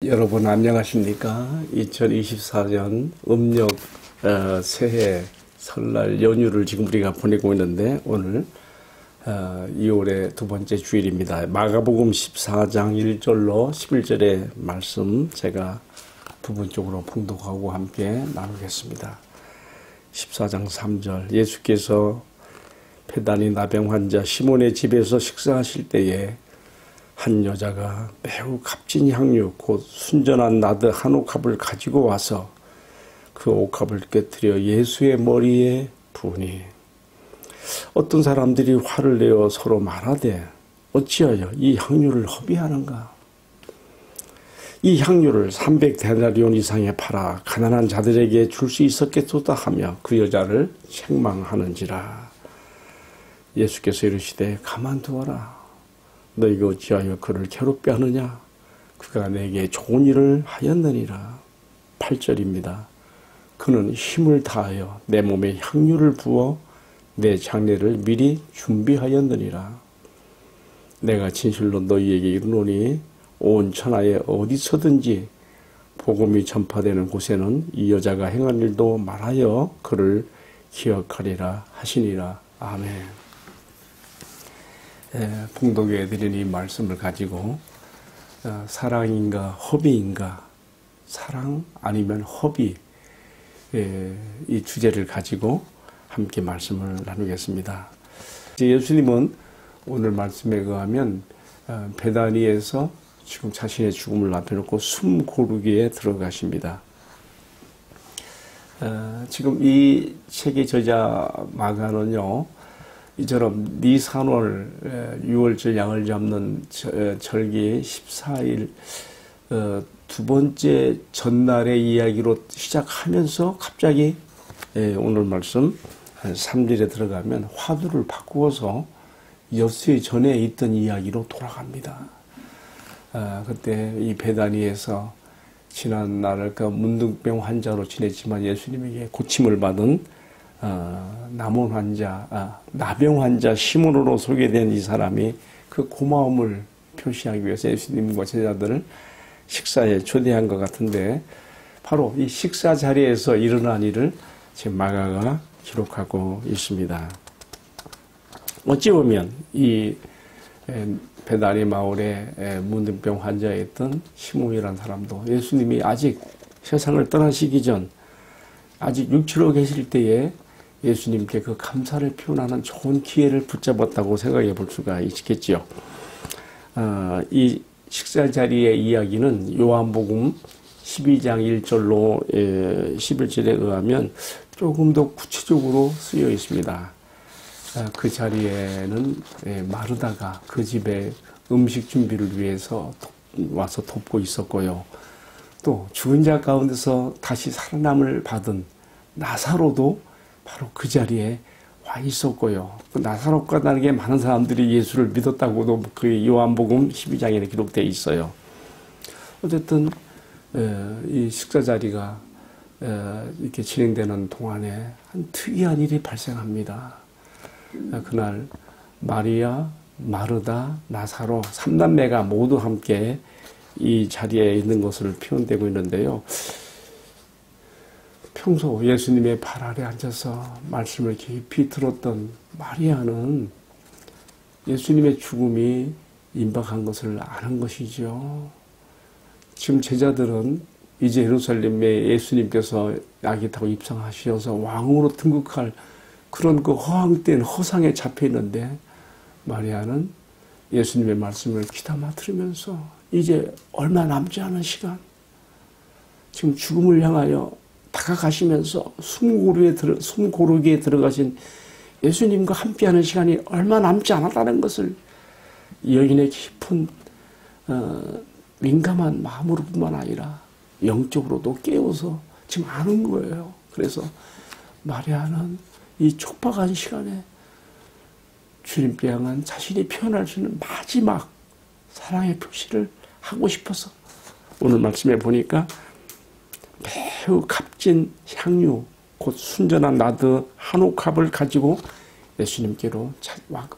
여러분 안녕하십니까? 2024년 음력 새해 설날 연휴를 지금 우리가 보내고 있는데 오늘 2월의 두 번째 주일입니다. 마가복음 14장 1절로 11절의 말씀 제가 부분적으로 봉독하고 함께 나누겠습니다. 14장 3절 예수께서 페다니 나병 환자 시몬의 집에서 식사하실 때에 한 여자가 매우 값진 향유 곧 순전한 나드 한 옥합을 가지고 와서 그 옥합을 깨뜨려 예수의 머리에 부으니 어떤 사람들이 화를 내어 서로 말하되 어찌하여 이 향유를 허비하는가? 이 향유를 300데나리온 이상에 팔아 가난한 자들에게 줄 수 있었겠도다 하며 그 여자를 책망하는지라. 예수께서 이르시되 가만두어라. 너희가 어찌하여 그를 괴롭게 하느냐? 그가 내게 좋은 일을 하였느니라. 8절입니다. 그는 힘을 다하여 내 몸에 향유를 부어 내 장례를 미리 준비하였느니라. 내가 진실로 너희에게 이르노니 온 천하에 어디서든지 복음이 전파되는 곳에는 이 여자가 행한 일도 말하여 그를 기억하리라 하시니라. 아멘. 봉독해 드린 이 말씀을 가지고 사랑인가 허비인가, 사랑 아니면 허비, 이 주제를 가지고 함께 말씀을 나누겠습니다. 예수님은 오늘 말씀에 의하면 베다니에서 지금 자신의 죽음을 앞에 놓고 숨 고르기에 들어가십니다. 지금 이 책의 저자 마가는요, 이처럼 니산월 6월절 양을 잡는 절기 14일 두 번째 전날의 이야기로 시작하면서 갑자기 오늘 말씀 3절에 들어가면 화두를 바꾸어서 엿새 전에 있던 이야기로 돌아갑니다. 그때 이 베다니에서 지난 날을 그 문둥병 환자로 지냈지만 예수님에게 고침을 받은 나병 환자 시몬으로 소개된 이 사람이 그 고마움을 표시하기 위해서 예수님과 제자들을 식사에 초대한 것 같은데, 바로 이 식사 자리에서 일어난 일을 지금 마가가 기록하고 있습니다. 어찌 보면 이 베다니 마을에 문둥병 환자였던 시몬이라는 사람도 예수님이 아직 세상을 떠나시기 전 아직 육체로 계실 때에 예수님께 그 감사를 표현하는 좋은 기회를 붙잡았다고 생각해 볼 수가 있겠지요. 이 식사 자리의 이야기는 요한복음 12장 1절로 11절에 의하면 조금 더 구체적으로 쓰여 있습니다. 그 자리에는 마르다가 그 집에 음식 준비를 위해서 와서 돕고 있었고요. 또 죽은 자 가운데서 다시 살아남을 받은 나사로도 바로 그 자리에 와 있었고요. 그 나사로가 다르게 많은 사람들이 예수를 믿었다고도 그 요한복음 12장에 기록되어 있어요. 어쨌든 이 식사 자리가 이렇게 진행되는 동안에 한 특이한 일이 발생합니다. 그날 마리아, 마르다, 나사로 3남매가 모두 함께 이 자리에 있는 것을 표현되고 있는데요. 평소 예수님의 발 아래 앉아서 말씀을 깊이 들었던 마리아는 예수님의 죽음이 임박한 것을 아는 것이죠. 지금 제자들은 이제 예루살렘에 예수님께서 약이 타고 입성하셔서 왕으로 등극할 그런 그 허황된 허상에 잡혀 있는데, 마리아는 예수님의 말씀을 귀담아 들으면서 이제 얼마 남지 않은 시간, 지금 죽음을 향하여 다가가시면서 숨 고르기에 들어가신 예수님과 함께하는 시간이 얼마 남지 않았다는 것을 여인의 깊은 민감한 마음으로 뿐만 아니라 영적으로도 깨워서 지금 아는 거예요. 그래서 마리아는 이 촉박한 시간에 주님께 향한 자신이 표현할 수 있는 마지막 사랑의 표시를 하고 싶어서 오늘 말씀에 보니까 매우 값진 향유 곧 순전한 나드 한 옥합을 가지고 예수님께로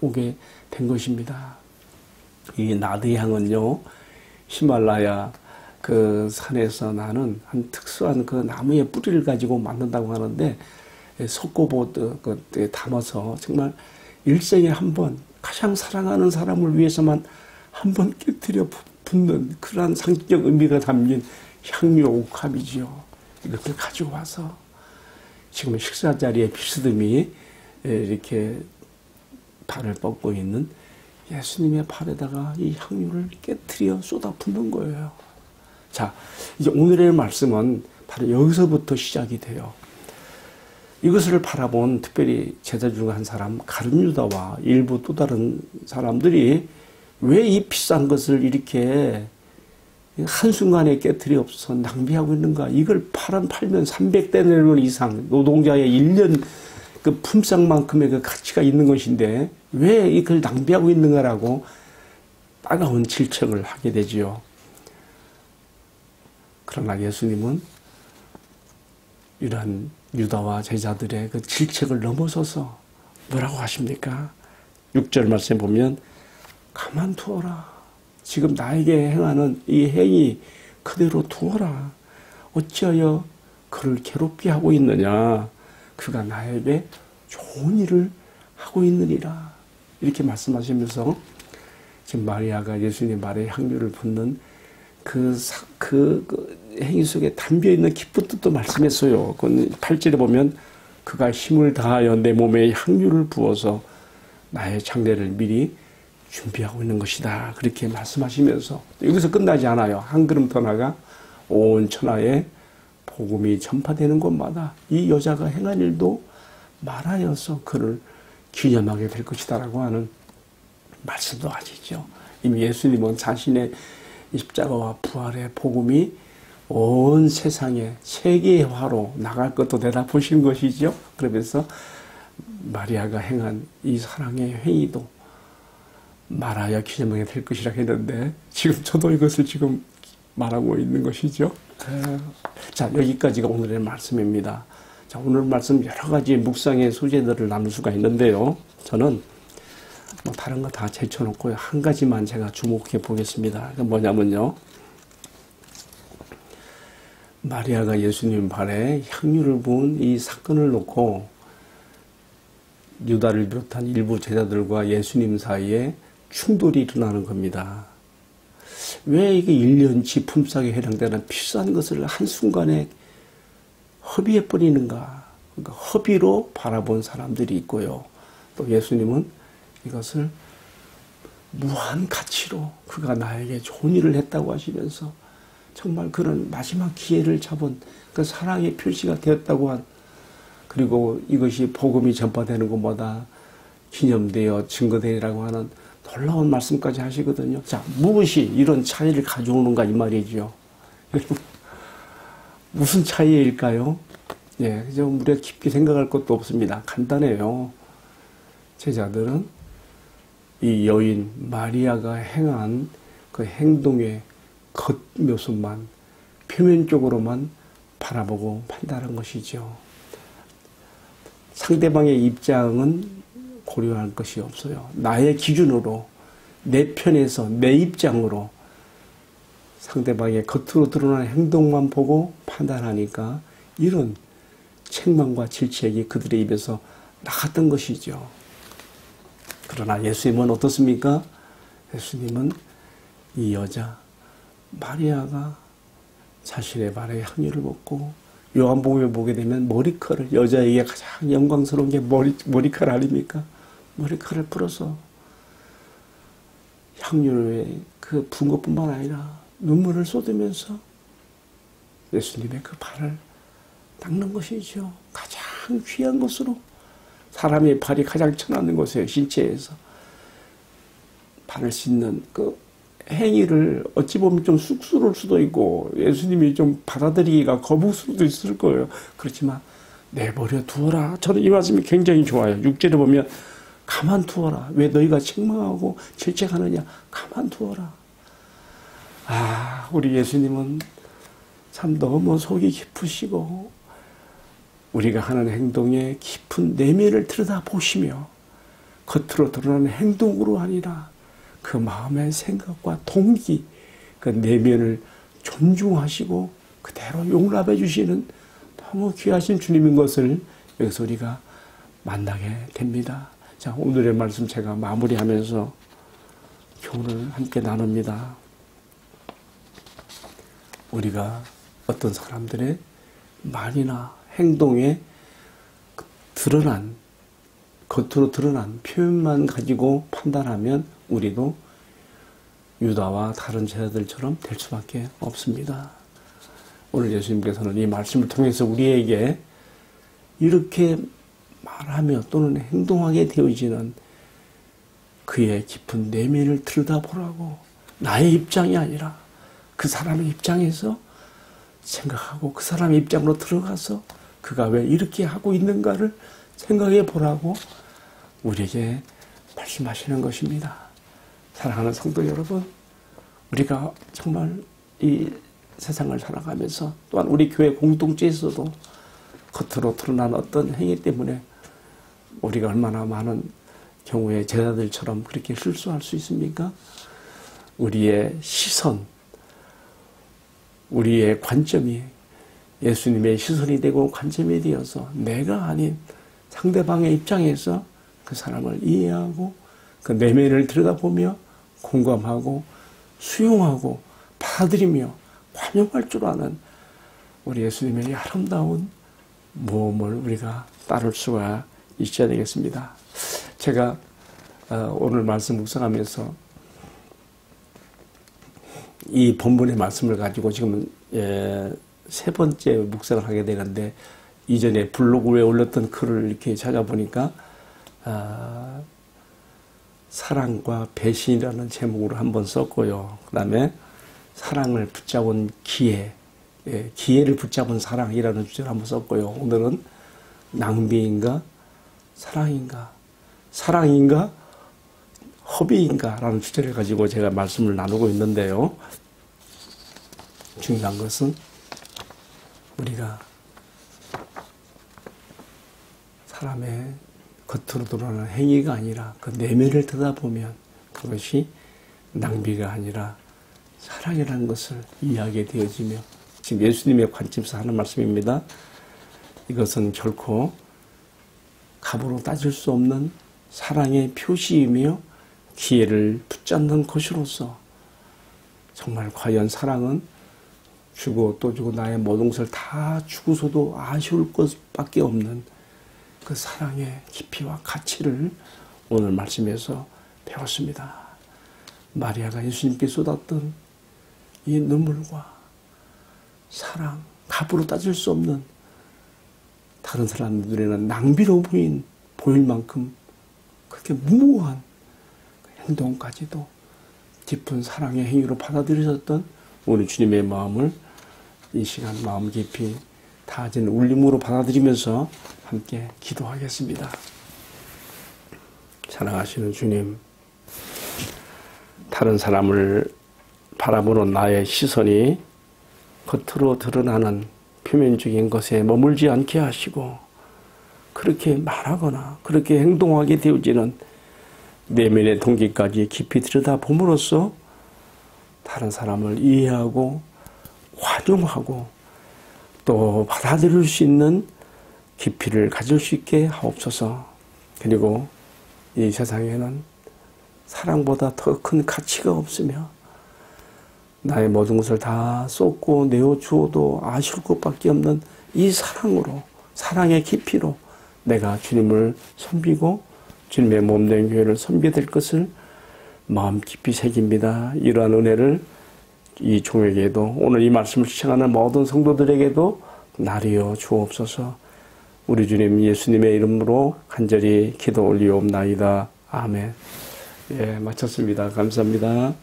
오게 된 것입니다. 이 나드 향은요, 히말라야 그 산에서 나는 한 특수한 그 나무의 뿌리를 가지고 만든다고 하는데 석고보드 그때 담아서 정말 일생에 한 번 가장 사랑하는 사람을 위해서만 한 번 깨뜨려 붓는 그러한 상징적 의미가 담긴 향유 옥합이지요. 이것을 가지고 와서 지금 식사 자리에 비스듬히 이렇게 발을 뻗고 있는 예수님의 발에다가 이 향유를 깨뜨려 쏟아 붓는 거예요. 자, 이제 오늘의 말씀은 바로 여기서부터 시작이 돼요. 이것을 바라본 특별히 제자 중 한 사람 가룟 유다와 일부 또 다른 사람들이 왜 이 비싼 것을 이렇게 한순간에 깨뜨리옵소서 낭비하고 있는가. 이걸 팔면 300데나리온 이상 노동자의 1년 그 품삯만큼의 그 가치가 있는 것인데 왜 이걸 낭비하고 있는가라고 따가운 질책을 하게 되지요. 그러나 예수님은 이러한 유다와 제자들의 그 질책을 넘어서서 뭐라고 하십니까? 6절 말씀에 보면 가만두어라. 지금 나에게 행하는 이 행위 그대로 두어라. 어찌하여 그를 괴롭게 하고 있느냐. 그가 나에게 좋은 일을 하고 있느니라. 이렇게 말씀하시면서 지금 마리아가 예수님 말에 향유를 붓는 그 행위 속에 담겨있는 깊은 뜻도 말씀했어요. 8절에 보면 그가 힘을 다하여 내 몸에 향유를 부어서 나의 장례를 미리 준비하고 있는 것이다. 그렇게 말씀하시면서 여기서 끝나지 않아요. 한 걸음 더 나가 온 천하에 복음이 전파되는 곳마다 이 여자가 행한 일도 말하여서 그를 기념하게 될 것이다라고 하는 말씀도 하시죠. 이미 예수님은 자신의 십자가와 부활의 복음이 온 세상에 세계화로 나갈 것도 대답하신 것이죠. 그러면서 마리아가 행한 이 사랑의 행위도 말하여 기념하게 될 것이라 했는데 지금 저도 이것을 지금 말하고 있는 것이죠. 자, 여기까지가 오늘의 말씀입니다. 자, 오늘 말씀 여러 가지 묵상의 소재들을 나눌 수가 있는데요. 저는 뭐 다른 거 다 제쳐놓고 한 가지만 제가 주목해 보겠습니다. 그 뭐냐면요. 마리아가 예수님 발에 향유를 부은 이 사건을 놓고 유다를 비롯한 일부 제자들과 예수님 사이에 충돌이 일어나는 겁니다. 왜 이게 1년치 품삯에 해당되는 비싼 것을 한순간에 허비해 버리는가. 그러니까 허비로 바라본 사람들이 있고요. 또 예수님은 이것을 무한 가치로 그가 나에게 좋은 일을 했다고 하시면서 정말 그런 마지막 기회를 잡은 그 사랑의 표시가 되었다고 한 그리고 이것이 복음이 전파되는 곳마다 기념되어 증거되리라고 하는 놀라운 말씀까지 하시거든요. 자, 무엇이 이런 차이를 가져오는가 이 말이죠. 무슨 차이일까요? 예, 그저 우리가 깊게 생각할 것도 없습니다. 간단해요. 제자들은 이 여인 마리아가 행한 그 행동의 겉모습만 표면적으로만 바라보고 판단한 것이죠. 상대방의 입장은 고려할 것이 없어요. 나의 기준으로 내 편에서 내 입장으로 상대방의 겉으로 드러나는 행동만 보고 판단하니까 이런 책망과 질책이 그들의 입에서 나갔던 것이죠. 그러나 예수님은 어떻습니까? 예수님은 이 여자 마리아가 자신의 발에 향유를 붓고 요한복음에 보게 되면 머리카락을 여자에게 가장 영광스러운 게 머리카락 아닙니까? 머리카락을 풀어서 향유를 그 부은 것뿐만 아니라 눈물을 쏟으면서 예수님의 그 발을 닦는 것이죠. 가장 귀한 것으로 사람의 발이 가장 천하는 곳이에요. 신체에서 발을 씻는 그 행위를 어찌 보면 좀 쑥스러울 수도 있고 예수님이 좀 받아들이기가 거북스러울 수도 있을 거예요. 그렇지만 내버려 두어라. 저는 이 말씀이 굉장히 좋아요. 6절에 보면 가만두어라. 왜 너희가 책망하고 질책하느냐. 가만두어라. 아, 우리 예수님은 참 너무 속이 깊으시고 우리가 하는 행동의 깊은 내면을 들여다보시며 겉으로 드러나는 행동으로 아니라 그 마음의 생각과 동기, 그 내면을 존중하시고 그대로 용납해 주시는 너무 귀하신 주님인 것을 여기서 우리가 만나게 됩니다. 자, 오늘의 말씀 제가 마무리하면서 교훈을 함께 나눕니다. 우리가 어떤 사람들의 말이나 행동에 겉으로 드러난 표현만 가지고 판단하면 우리도 유다와 다른 제자들처럼 될 수밖에 없습니다. 오늘 예수님께서는 이 말씀을 통해서 우리에게 이렇게 말하며 또는 행동하게 되어지는 그의 깊은 내면을 들여다보라고, 나의 입장이 아니라 그 사람의 입장에서 생각하고 그 사람의 입장으로 들어가서 그가 왜 이렇게 하고 있는가를 생각해 보라고 우리에게 말씀하시는 것입니다. 사랑하는 성도 여러분, 우리가 정말 이 세상을 살아가면서 또한 우리 교회 공동체에서도 겉으로 드러난 어떤 행위 때문에 우리가 얼마나 많은 경우에 제자들처럼 그렇게 실수할 수 있습니까? 우리의 시선, 우리의 관점이 예수님의 시선이 되고 관점이 되어서 내가 아닌 상대방의 입장에서 그 사람을 이해하고 그 내면을 들여다보며 공감하고 수용하고 받아들이며 관용할 줄 아는 우리 예수님의 아름다운 모험을 우리가 따를 수가 있어야 되겠습니다. 제가 오늘 말씀 묵상하면서 이 본문의 말씀을 가지고 지금 세 번째 묵상을 하게 되는데, 이전에 블로그에 올렸던 글을 이렇게 찾아보니까 사랑과 배신이라는 제목으로 한번 썼고요. 그 다음에 사랑을 붙잡은 기회, 기회를 붙잡은 사랑이라는 주제를 한번 썼고요. 오늘은 낭비인가 사랑인가, 사랑인가 허비인가 라는 주제를 가지고 제가 말씀을 나누고 있는데요. 중요한 것은 우리가 사람의 겉으로 드러나는 행위가 아니라 그 내면을 들여다보면 그것이 낭비가 아니라 사랑이라는 것을 이해하게 되어지며, 지금 예수님의 관점에서 하는 말씀입니다. 이것은 결코 값으로 따질 수 없는 사랑의 표시이며 기회를 붙잡는 것으로서 정말 과연 사랑은 주고 또 주고 나의 모든 것을 다 주고서도 아쉬울 것밖에 없는 그 사랑의 깊이와 가치를 오늘 말씀에서 배웠습니다. 마리아가 예수님께 쏟았던 이 눈물과 사랑, 값으로 따질 수 없는, 다른 사람들 눈에는 낭비로 보일 만큼 그렇게 무모한 행동까지도 깊은 사랑의 행위로 받아들여졌던 우리 주님의 마음을 이 시간 마음 깊이 다진 울림으로 받아들이면서 함께 기도하겠습니다. 사랑하시는 주님, 다른 사람을 바라보는 나의 시선이 겉으로 드러나는 표면적인 것에 머물지 않게 하시고, 그렇게 말하거나 그렇게 행동하게 되어지는 내면의 동기까지 깊이 들여다봄으로써 다른 사람을 이해하고 환영하고 또 받아들일 수 있는 깊이를 가질 수 있게 하옵소서. 그리고 이 세상에는 사랑보다 더 큰 가치가 없으며 나의 모든 것을 다 쏟고 내어주어도 아쉬울 것밖에 없는 이 사랑으로, 사랑의 깊이로 내가 주님을 섬기고 주님의 몸된 교회를 섬기게 될 것을 마음 깊이 새깁니다. 이러한 은혜를 이 종에게도, 오늘 이 말씀을 시청하는 모든 성도들에게도 나리어 주옵소서. 우리 주님 예수님의 이름으로 간절히 기도 올리옵나이다. 아멘. 예, 마쳤습니다. 감사합니다.